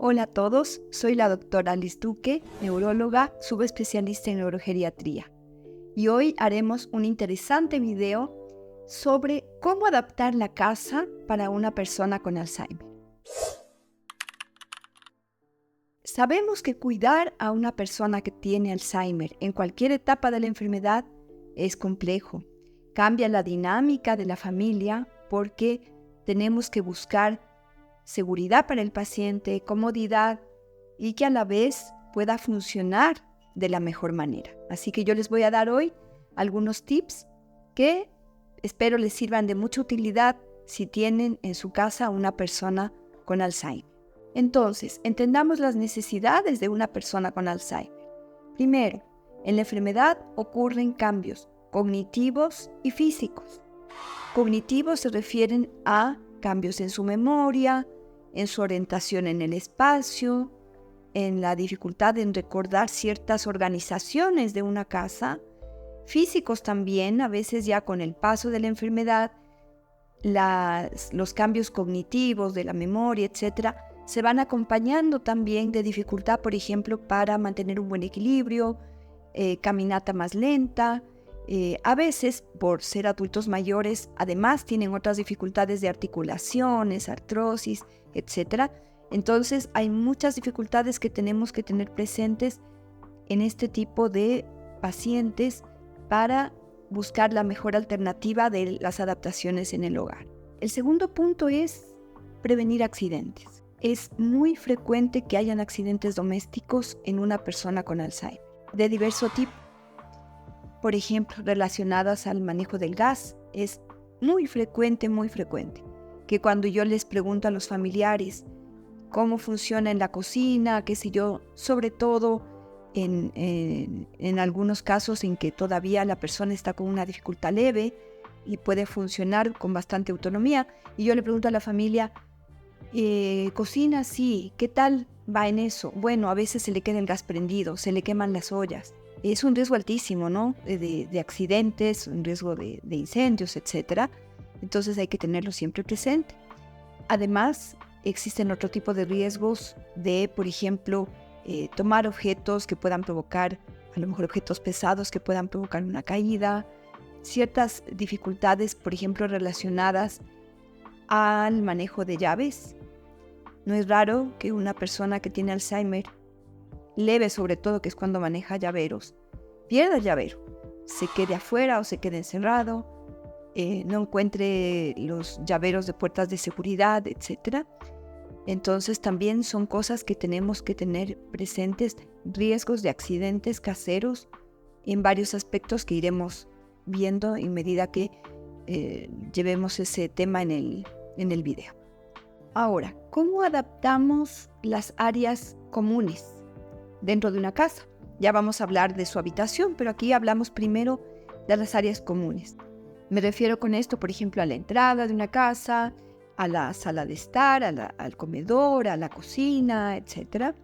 Hola a todos, soy la doctora Liz Duque, neuróloga, subespecialista en neurogeriatría. Y hoy haremos un interesante video sobre cómo adaptar la casa para una persona con Alzheimer. Sabemos que cuidar a una persona que tiene Alzheimer en cualquier etapa de la enfermedad es complejo. Cambia la dinámica de la familia porque tenemos que buscar seguridad para el paciente, comodidad y que a la vez pueda funcionar de la mejor manera. Así que yo les voy a dar hoy algunos tips que espero les sirvan de mucha utilidad si tienen en su casa una persona con Alzheimer. Entonces, entendamos las necesidades de una persona con Alzheimer. Primero, en la enfermedad ocurren cambios cognitivos y físicos. Cognitivos se refieren a cambios en su memoria, en su orientación en el espacio, en la dificultad en recordar ciertas organizaciones de una casa. Físicos también, a veces ya con el paso de la enfermedad, los cambios cognitivos de la memoria, etcétera, se van acompañando también de dificultad, por ejemplo, para mantener un buen equilibrio, caminata más lenta. A veces, por ser adultos mayores, además tienen otras dificultades de articulaciones, artrosis, etc. Entonces, hay muchas dificultades que tenemos que tener presentes en este tipo de pacientes para buscar la mejor alternativa de las adaptaciones en el hogar. El segundo punto es prevenir accidentes. Es muy frecuente que hayan accidentes domésticos en una persona con Alzheimer, de diverso tipo. Por ejemplo, relacionadas al manejo del gas, es muy frecuente que cuando yo les pregunto a los familiares cómo funciona en la cocina, qué sé yo, sobre todo en algunos casos en que todavía la persona está con una dificultad leve y puede funcionar con bastante autonomía, y yo le pregunto a la familia, cocina, sí, ¿qué tal va en eso? Bueno, a veces se le queda el gas prendido, se le queman las ollas. Es un riesgo altísimo, ¿no? De accidentes, un riesgo de incendios, etc. Entonces hay que tenerlo siempre presente. Además, existen otro tipo de riesgos de, por ejemplo, tomar objetos que puedan provocar, a lo mejor objetos pesados que puedan provocar una caída, ciertas dificultades, por ejemplo, relacionadas al manejo de llaves. No es raro que una persona que tiene Alzheimer, leve sobre todo, que es cuando maneja llaveros, pierda el llavero, se quede afuera o se quede encerrado, no encuentre los llaveros de puertas de seguridad, etc. Entonces también son cosas que tenemos que tener presentes, riesgos de accidentes caseros en varios aspectos que iremos viendo en medida que llevemos ese tema en el video. Ahora, ¿cómo adaptamos las áreas comunes dentro de una casa? Ya vamos a hablar de su habitación, pero aquí hablamos primero de las áreas comunes. Me refiero con esto, por ejemplo, a la entrada de una casa, a la sala de estar, al comedor, a la cocina, etc.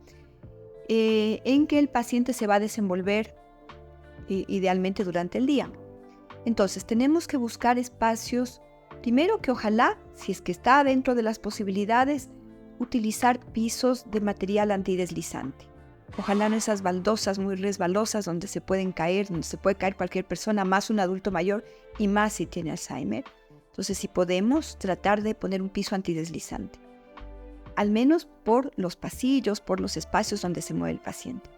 En que el paciente se va a desenvolver idealmente durante el día. Entonces, tenemos que buscar espacios, primero que ojalá, si es que está dentro de las posibilidades, utilizar pisos de material antideslizante. Ojalá no esas baldosas muy resbalosas donde se pueden caer, donde se puede caer cualquier persona, más un adulto mayor y más si tiene Alzheimer. Entonces, si podemos, tratar de poner un piso antideslizante, al menos por los pasillos, por los espacios donde se mueve el paciente.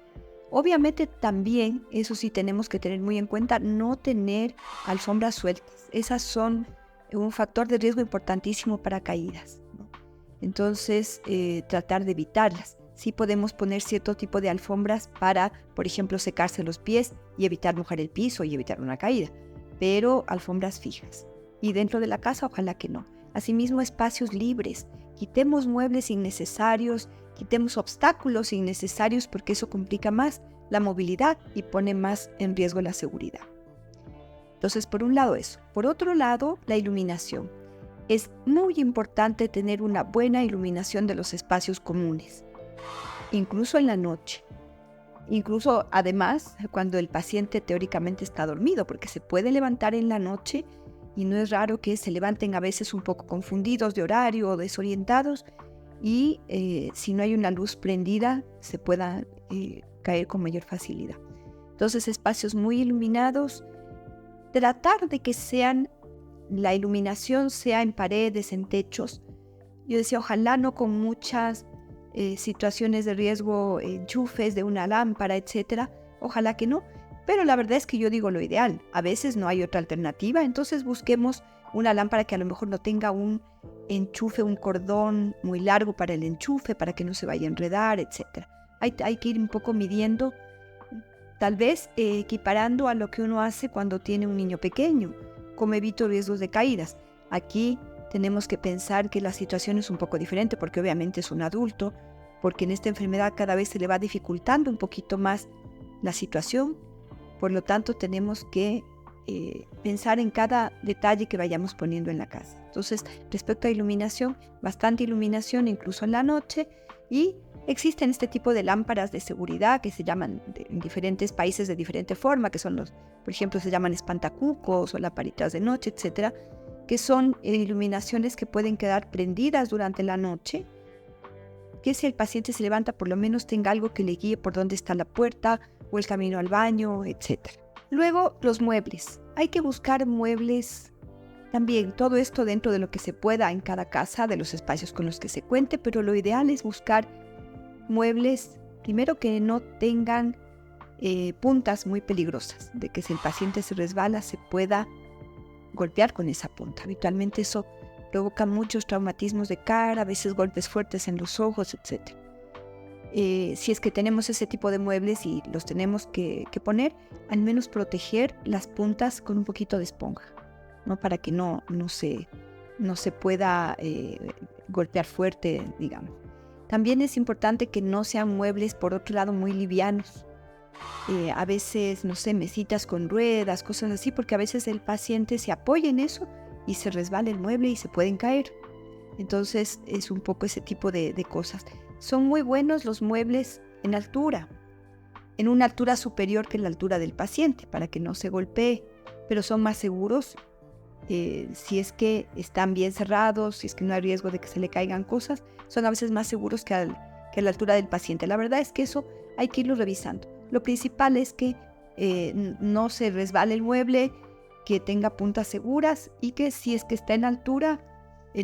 Obviamente también, eso sí tenemos que tener muy en cuenta, no tener alfombras sueltas. Esas son un factor de riesgo importantísimo para caídas, ¿no? Entonces, tratar de evitarlas. Sí podemos poner cierto tipo de alfombras para, por ejemplo, secarse los pies y evitar mojar el piso y evitar una caída, pero alfombras fijas. Y dentro de la casa, ojalá que no. Asimismo, espacios libres. Quitemos muebles innecesarios, quitemos obstáculos innecesarios porque eso complica más la movilidad y pone más en riesgo la seguridad. Entonces, por un lado eso. Por otro lado, la iluminación. Es muy importante tener una buena iluminación de los espacios comunes, incluso en la noche. Incluso, además, cuando el paciente teóricamente está dormido, porque se puede levantar en la noche y no es raro que se levanten a veces un poco confundidos de horario o desorientados y si no hay una luz prendida se pueda caer con mayor facilidad. Entonces, espacios muy iluminados, tratar de que la iluminación sea en paredes, en techos. Yo decía, ojalá no con muchas situaciones de riesgo, enchufes de una lámpara, etcétera. Ojalá que no, pero la verdad es que yo digo lo ideal. A veces no hay otra alternativa, entonces busquemos una lámpara que a lo mejor no tenga un enchufe, un cordón muy largo para el enchufe, para que no se vaya a enredar, etcétera. Hay que ir un poco midiendo, tal vez equiparando a lo que uno hace cuando tiene un niño pequeño, como evito riesgos de caídas. Aquí tenemos que pensar que la situación es un poco diferente porque obviamente es un adulto, porque en esta enfermedad cada vez se le va dificultando un poquito más la situación. Por lo tanto, tenemos que pensar en cada detalle que vayamos poniendo en la casa. Entonces, respecto a iluminación, bastante iluminación incluso en la noche, y existen este tipo de lámparas de seguridad que se llaman en diferentes países de diferente forma, que son por ejemplo, se llaman espantacucos o lamparitas de noche, etcétera, que son iluminaciones que pueden quedar prendidas durante la noche, que si el paciente se levanta por lo menos tenga algo que le guíe por dónde está la puerta o el camino al baño, etc. Luego, los muebles. Hay que buscar muebles también, todo esto dentro de lo que se pueda en cada casa, de los espacios con los que se cuente, pero lo ideal es buscar muebles, primero que no tengan puntas muy peligrosas, de que si el paciente se resbala se pueda golpear con esa punta. Habitualmente eso provoca muchos traumatismos de cara, a veces golpes fuertes en los ojos, etc. Si es que tenemos ese tipo de muebles y los tenemos que poner, al menos proteger las puntas con un poquito de esponja, ¿no? Para que no se pueda golpear fuerte, digamos. También es importante que no sean muebles, por otro lado, muy livianos. A veces, mesitas con ruedas, cosas así, porque a veces el paciente se apoya en eso y se resbala el mueble y se pueden caer. Entonces es un poco ese tipo de cosas. Son muy buenos los muebles en altura, en una altura superior que la altura del paciente, para que no se golpee, pero son más seguros si es que están bien cerrados, si es que no hay riesgo de que se le caigan cosas, son a veces más seguros que a la altura del paciente. La verdad es que eso hay que irlo revisando. Lo principal es que no se resbale el mueble, que tenga puntas seguras y que si es que está en altura,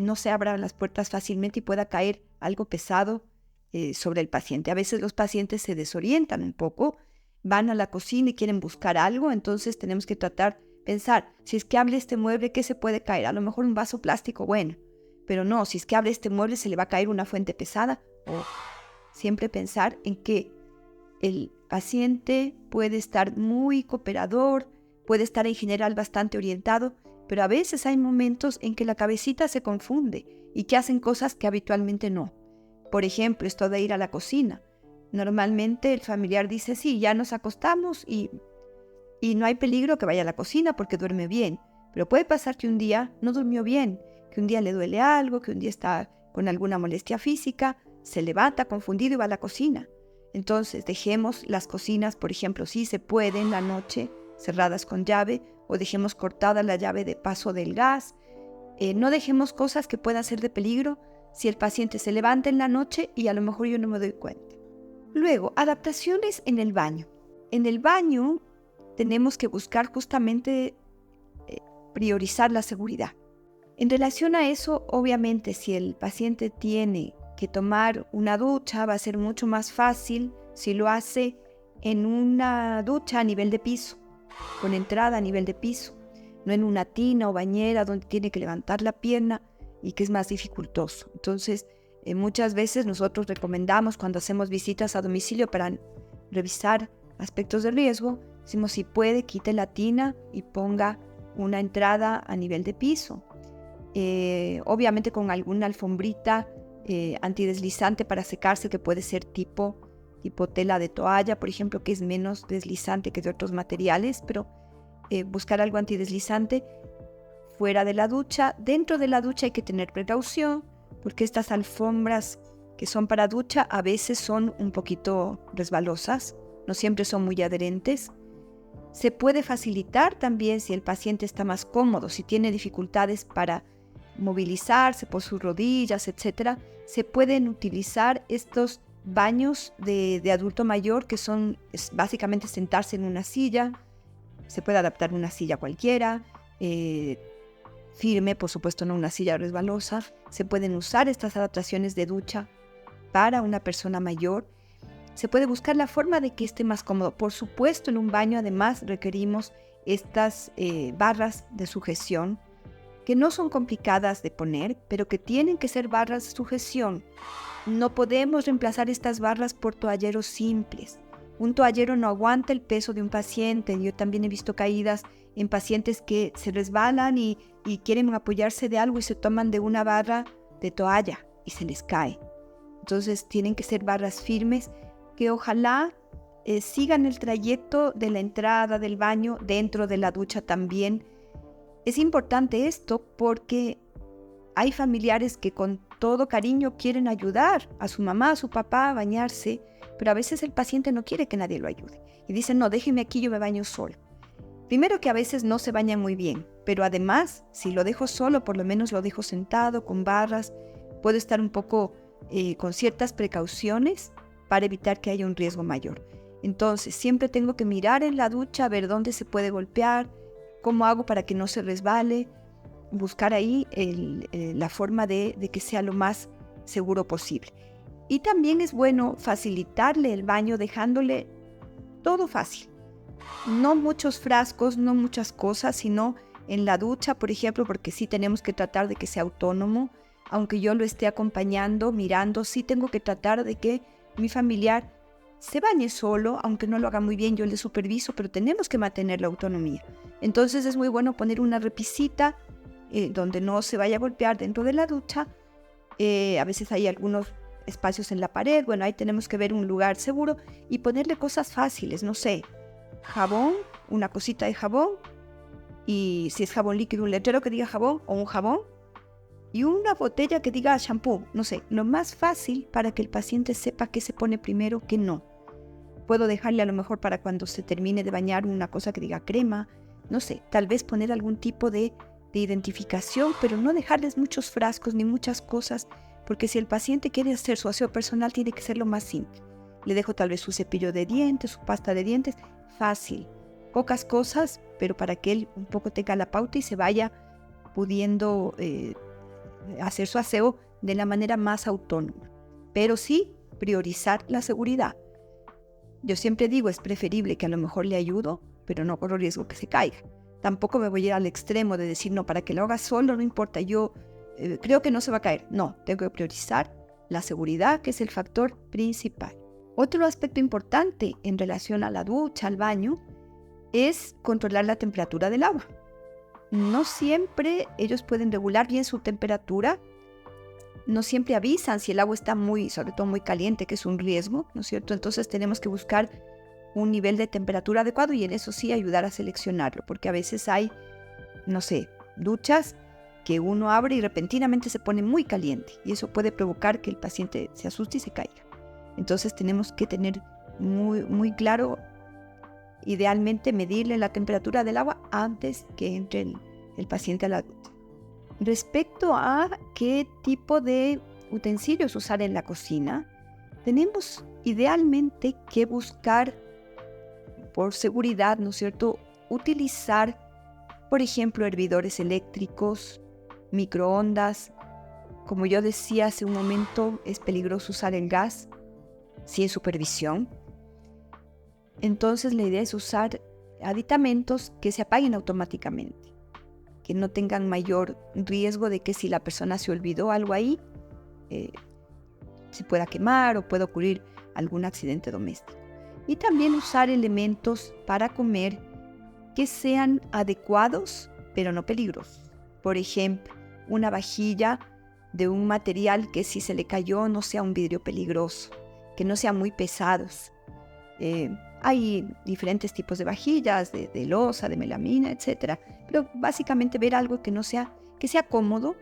no se abran las puertas fácilmente y pueda caer algo pesado sobre el paciente. A veces los pacientes se desorientan un poco, van a la cocina y quieren buscar algo, entonces tenemos que pensar, si es que abre este mueble, ¿qué se puede caer? A lo mejor un vaso plástico, bueno, pero no, si es que abre este mueble se le va a caer una fuente pesada. O siempre pensar en que el paciente puede estar muy cooperador, puede estar en general bastante orientado, pero a veces hay momentos en que la cabecita se confunde y que hacen cosas que habitualmente no. Por ejemplo, esto de ir a la cocina. Normalmente el familiar dice, sí, ya nos acostamos y no hay peligro que vaya a la cocina porque duerme bien. Pero puede pasar que un día no durmió bien, que un día le duele algo, que un día está con alguna molestia física, se levanta confundido y va a la cocina. Entonces dejemos las cocinas, por ejemplo, si se puede en la noche, cerradas con llave, o dejemos cortada la llave de paso del gas. No dejemos cosas que puedan ser de peligro si el paciente se levanta en la noche y a lo mejor yo no me doy cuenta. Luego, adaptaciones en el baño. En el baño tenemos que buscar justamente priorizar la seguridad. En relación a eso, obviamente, si el paciente tiene que tomar una ducha, va a ser mucho más fácil si lo hace en una ducha a nivel de piso, con entrada a nivel de piso, no en una tina o bañera donde tiene que levantar la pierna y que es más dificultoso. Entonces, muchas veces nosotros recomendamos cuando hacemos visitas a domicilio para revisar aspectos de riesgo, decimos si puede, quite la tina y ponga una entrada a nivel de piso. Obviamente con alguna alfombrita antideslizante para secarse, que puede ser tipo tela de toalla, por ejemplo, que es menos deslizante que de otros materiales, pero buscar algo antideslizante fuera de la ducha. Dentro de la ducha hay que tener precaución, porque estas alfombras que son para ducha a veces son un poquito resbalosas, no siempre son muy adherentes. Se puede facilitar también si el paciente está más cómodo, si tiene dificultades para movilizarse por sus rodillas, etc. se pueden utilizar estos baños de adulto mayor que son básicamente sentarse en una silla. Se puede adaptar una silla cualquiera, firme, por supuesto, no una silla resbalosa. Se pueden usar estas adaptaciones de ducha para una persona mayor. Se puede buscar la forma de que esté más cómodo. Por supuesto, en un baño además requerimos estas barras de sujeción que no son complicadas de poner, pero que tienen que ser barras de sujeción. No podemos reemplazar estas barras por toalleros simples. Un toallero no aguanta el peso de un paciente. Yo también he visto caídas en pacientes que se resbalan y quieren apoyarse de algo y se toman de una barra de toalla y se les cae. Entonces tienen que ser barras firmes que ojalá sigan el trayecto de la entrada del baño dentro de la ducha también. Es importante esto porque hay familiares que con todo cariño quieren ayudar a su mamá, a su papá a bañarse, pero a veces el paciente no quiere que nadie lo ayude. Y dicen, no, déjeme aquí, yo me baño solo. Primero que a veces no se bañan muy bien, pero además, si lo dejo solo, por lo menos lo dejo sentado, con barras, puedo estar un poco con ciertas precauciones para evitar que haya un riesgo mayor. Entonces, siempre tengo que mirar en la ducha, ver dónde se puede golpear, cómo hago para que no se resbale, buscar ahí la forma de que sea lo más seguro posible. Y también es bueno facilitarle el baño dejándole todo fácil. No muchos frascos, no muchas cosas, sino en la ducha, por ejemplo, porque sí tenemos que tratar de que sea autónomo. Aunque yo lo esté acompañando, mirando, sí tengo que tratar de que mi familiar se bañe solo, aunque no lo haga muy bien, yo le superviso, pero tenemos que mantener la autonomía. Entonces es muy bueno poner una repisita donde no se vaya a golpear dentro de la ducha. A veces hay algunos espacios en la pared, bueno, ahí tenemos que ver un lugar seguro y ponerle cosas fáciles, no sé, jabón, una cosita de jabón, y si es jabón líquido, un letrero que diga jabón o un jabón, y una botella que diga shampoo, no sé, lo más fácil para que el paciente sepa qué se pone primero, qué no. Puedo dejarle a lo mejor para cuando se termine de bañar una cosa que diga crema, no sé, tal vez poner algún tipo de identificación, pero no dejarles muchos frascos ni muchas cosas, porque si el paciente quiere hacer su aseo personal tiene que ser lo más simple. Le dejo tal vez su cepillo de dientes, su pasta de dientes, fácil, pocas cosas, pero para que él un poco tenga la pauta y se vaya pudiendo hacer su aseo de la manera más autónoma. Pero sí priorizar la seguridad. Yo siempre digo, es preferible que a lo mejor le ayudo, pero no corro riesgo que se caiga. Tampoco me voy a ir al extremo de decir, no, para que lo haga solo, no importa, yo creo que no se va a caer. No, tengo que priorizar la seguridad, que es el factor principal. Otro aspecto importante en relación a la ducha, al baño, es controlar la temperatura del agua. No siempre ellos pueden regular bien su temperatura, no siempre avisan si el agua está sobre todo muy caliente, que es un riesgo, ¿no es cierto? Entonces tenemos que buscar un nivel de temperatura adecuado y en eso sí ayudar a seleccionarlo, porque a veces hay, no sé, duchas que uno abre y repentinamente se pone muy caliente y eso puede provocar que el paciente se asuste y se caiga. Entonces tenemos que tener muy, muy claro, idealmente medirle la temperatura del agua antes que entre el paciente a la ducha. Respecto a qué tipo de utensilios usar en la cocina, tenemos idealmente que buscar, por seguridad, ¿no es cierto?, utilizar, por ejemplo, hervidores eléctricos, microondas. Como yo decía hace un momento, es peligroso usar el gas sin supervisión. Entonces la idea es usar aditamentos que se apaguen automáticamente, que no tengan mayor riesgo de que si la persona se olvidó algo ahí, se pueda quemar o pueda ocurrir algún accidente doméstico. Y también usar elementos para comer que sean adecuados, pero no peligrosos. Por ejemplo, una vajilla de un material que si se le cayó no sea un vidrio peligroso, que no sean muy pesados. Hay diferentes tipos de vajillas, de loza, de melamina, etc. Pero básicamente ver algo que sea cómodo,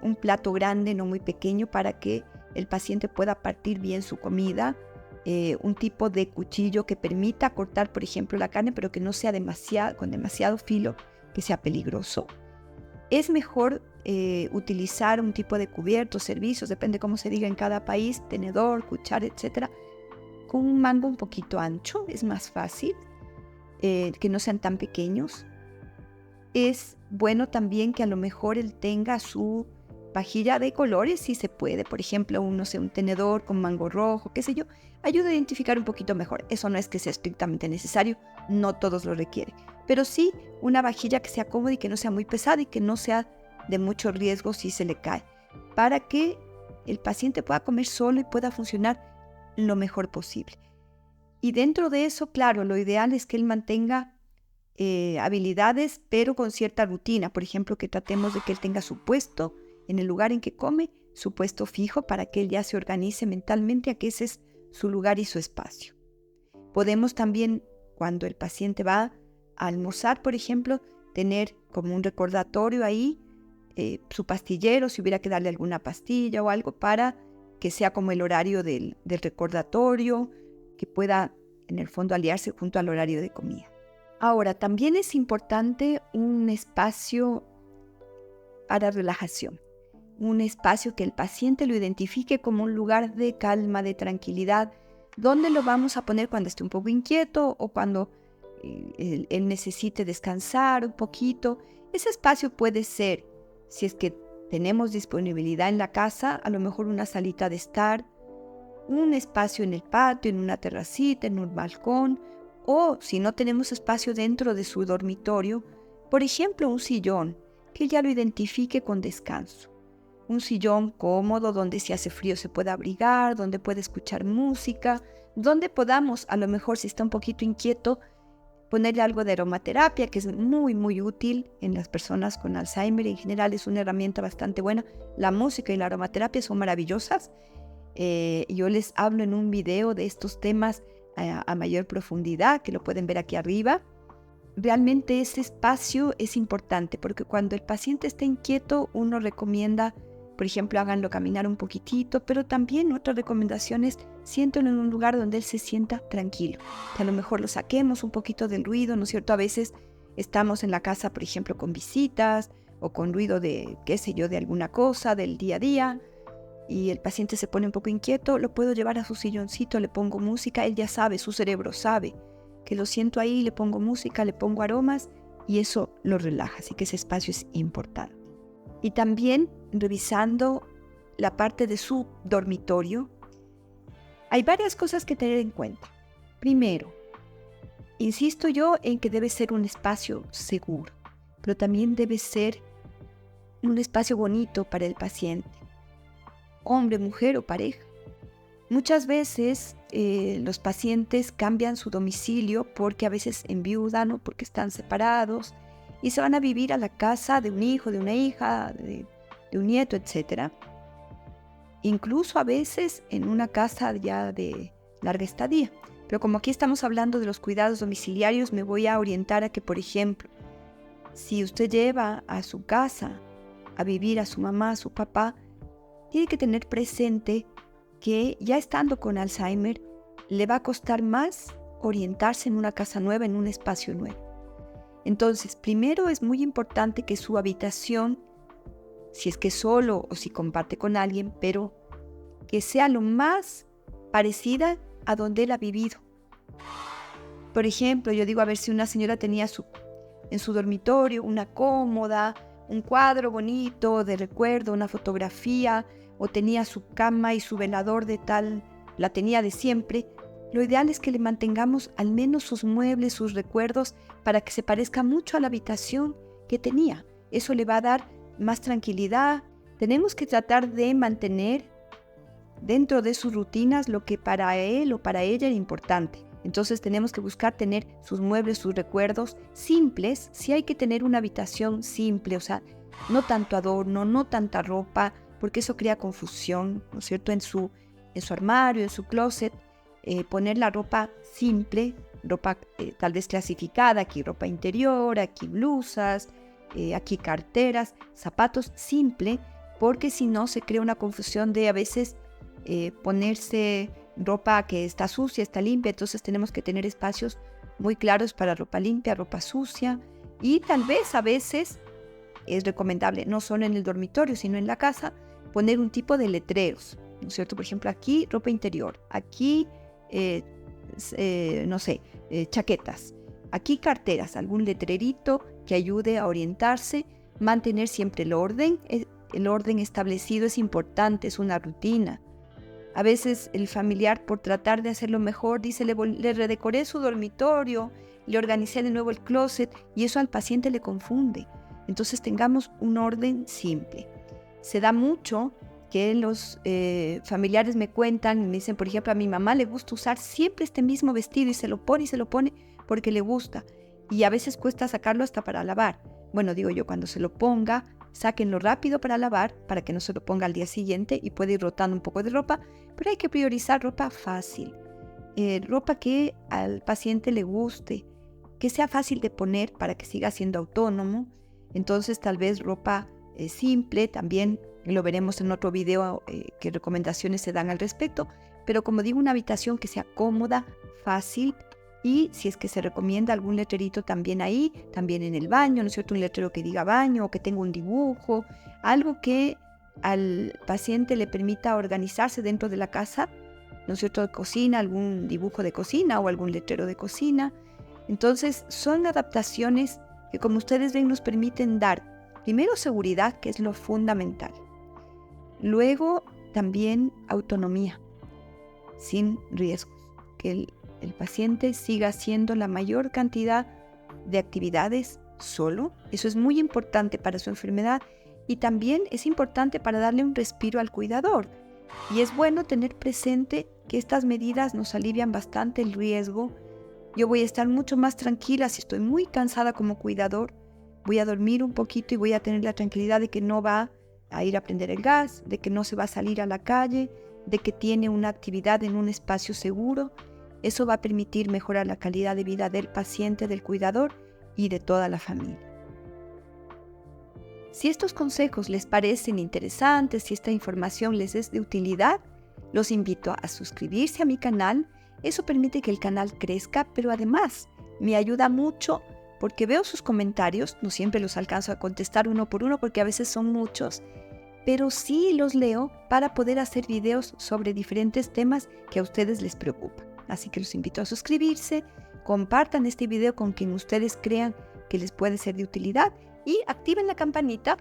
un plato grande, no muy pequeño, para que el paciente pueda partir bien su comida, un tipo de cuchillo que permita cortar, por ejemplo, la carne, pero que no sea con demasiado filo, que sea peligroso. Es mejor utilizar un tipo de cubiertos, servicios, depende cómo se diga en cada país, tenedor, cuchara, etcétera, con un mango un poquito ancho, es más fácil, que no sean tan pequeños. Es bueno también que a lo mejor él tenga su vajilla de colores, si se puede, por ejemplo, un tenedor con mango rojo, qué sé yo, ayuda a identificar un poquito mejor. Eso no es que sea estrictamente necesario, no todos lo requieren, pero sí una vajilla que sea cómoda y que no sea muy pesada y que no sea de mucho riesgo si se le cae, para que el paciente pueda comer solo y pueda funcionar lo mejor posible. Y dentro de eso, claro, lo ideal es que él mantenga habilidades, pero con cierta rutina. Por ejemplo, que tratemos de que él tenga su puesto en el lugar en que come, su puesto fijo, para que él ya se organice mentalmente a que ese es su lugar y su espacio. Podemos también, cuando el paciente va a almorzar, por ejemplo, tener como un recordatorio ahí, su pastillero, si hubiera que darle alguna pastilla o algo, para que sea como el horario del recordatorio, que pueda en el fondo aliarse junto al horario de comida. Ahora, también es importante un espacio para relajación, un espacio que el paciente lo identifique como un lugar de calma, de tranquilidad, donde lo vamos a poner cuando esté un poco inquieto o cuando él necesite descansar un poquito. Ese espacio puede ser, si es que tenemos disponibilidad en la casa, a lo mejor una salita de estar, un espacio en el patio, en una terracita, en un balcón, o si no tenemos espacio dentro de su dormitorio, por ejemplo, un sillón que ya lo identifique con descanso. Un sillón cómodo donde si hace frío se pueda abrigar, donde puede escuchar música, donde podamos, a lo mejor si está un poquito inquieto, ponerle algo de aromaterapia, que es muy, muy útil en las personas con Alzheimer. En general es una herramienta bastante buena. La música y la aromaterapia son maravillosas. Yo les hablo en un video de estos temas a mayor profundidad, que lo pueden ver aquí arriba. Realmente ese espacio es importante porque cuando el paciente está inquieto, uno recomienda, por ejemplo, háganlo caminar un poquitito, pero también otra recomendación es siéntenlo en un lugar donde él se sienta tranquilo. Que a lo mejor lo saquemos un poquito del ruido, ¿no es cierto? A veces estamos en la casa, por ejemplo, con visitas o con ruido de, qué sé yo, de alguna cosa del día a día, y el paciente se pone un poco inquieto, lo puedo llevar a su silloncito, le pongo música, él ya sabe, su cerebro sabe que lo siento ahí, le pongo música, le pongo aromas y eso lo relaja, así que ese espacio es importante. Y también revisando la parte de su dormitorio, hay varias cosas que tener en cuenta. Primero, insisto yo en que debe ser un espacio seguro, pero también debe ser un espacio bonito para el paciente, hombre, mujer o pareja. Muchas veces los pacientes cambian su domicilio porque a veces enviudan o porque están separados y se van a vivir a la casa de un hijo, de una hija, de un nieto, etc. Incluso a veces en una casa ya de larga estadía. Pero como aquí estamos hablando de los cuidados domiciliarios, me voy a orientar a que, por ejemplo, si usted lleva a su casa a vivir a su mamá, a su papá, tiene que tener presente que ya estando con Alzheimer, le va a costar más orientarse en una casa nueva, en un espacio nuevo. Entonces, primero es muy importante que su habitación, si es que solo o si comparte con alguien, pero que sea lo más parecida a donde él ha vivido. Por ejemplo, yo digo, a ver si una señora tenía en su dormitorio una cómoda, un cuadro bonito de recuerdo, una fotografía, o tenía su cama y su velador de tal, la tenía de siempre. Lo ideal es que le mantengamos al menos sus muebles, sus recuerdos, para que se parezca mucho a la habitación que tenía. Eso le va a dar más tranquilidad. Tenemos que tratar de mantener dentro de sus rutinas lo que para él o para ella era importante. Entonces tenemos que buscar tener sus muebles, sus recuerdos simples. Sí hay que tener una habitación simple, o sea, no tanto adorno, no tanta ropa, porque eso crea confusión, ¿no es cierto? En su armario, en su closet, poner la ropa simple, ropa tal vez clasificada, aquí ropa interior, aquí blusas, aquí carteras, zapatos, simple, porque si no se crea una confusión de a veces ponerse ropa que está sucia, está limpia. Entonces tenemos que tener espacios muy claros para ropa limpia, ropa sucia, y tal vez a veces es recomendable, no solo en el dormitorio, sino en la casa, poner un tipo de letreros, ¿no es cierto? Por ejemplo, aquí ropa interior, aquí, chaquetas, aquí carteras, algún letrerito que ayude a orientarse, mantener siempre el orden. El orden establecido es importante, es una rutina. A veces el familiar, por tratar de hacerlo mejor, dice, le redecoré su dormitorio, le organicé de nuevo el closet, y eso al paciente le confunde. Entonces tengamos un orden simple. Se da mucho que los familiares me cuentan, me dicen, por ejemplo, a mi mamá le gusta usar siempre este mismo vestido y se lo pone porque le gusta. Y a veces cuesta sacarlo hasta para lavar. Bueno, digo yo, cuando se lo ponga, sáquenlo rápido para lavar, para que no se lo ponga al día siguiente y puede ir rotando un poco de ropa, pero hay que priorizar ropa fácil, ropa que al paciente le guste, que sea fácil de poner para que siga siendo autónomo. Entonces tal vez ropa simple, también lo veremos en otro video qué recomendaciones se dan al respecto, pero como digo, una habitación que sea cómoda, fácil, y si es que se recomienda algún letrerito también ahí, también en el baño, ¿no es cierto? Un letrero que diga baño o que tenga un dibujo, algo que al paciente le permita organizarse dentro de la casa, ¿no es cierto? De cocina, algún dibujo de cocina o algún letrero de cocina. Entonces son adaptaciones que, como ustedes ven, nos permiten dar primero seguridad, que es lo fundamental. Luego también autonomía, sin riesgos, que el paciente siga haciendo la mayor cantidad de actividades solo. Eso es muy importante para su enfermedad y también es importante para darle un respiro al cuidador. Y es bueno tener presente que estas medidas nos alivian bastante el riesgo. Yo voy a estar mucho más tranquila si estoy muy cansada como cuidador. Voy a dormir un poquito y voy a tener la tranquilidad de que no va a ir a prender el gas, de que no se va a salir a la calle, de que tiene una actividad en un espacio seguro. Eso va a permitir mejorar la calidad de vida del paciente, del cuidador y de toda la familia. Si estos consejos les parecen interesantes, si esta información les es de utilidad, los invito a suscribirse a mi canal. Eso permite que el canal crezca, pero además me ayuda mucho porque veo sus comentarios. No siempre los alcanzo a contestar uno por uno porque a veces son muchos, pero sí los leo para poder hacer videos sobre diferentes temas que a ustedes les preocupan. Así que los invito a suscribirse, compartan este video con quien ustedes crean que les puede ser de utilidad y activen la campanita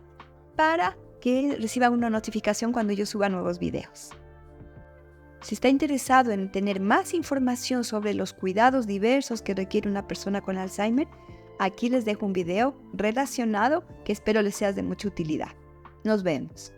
para que reciban una notificación cuando yo suba nuevos videos. Si está interesado en tener más información sobre los cuidados diversos que requiere una persona con Alzheimer, aquí les dejo un video relacionado que espero les sea de mucha utilidad. Nos vemos.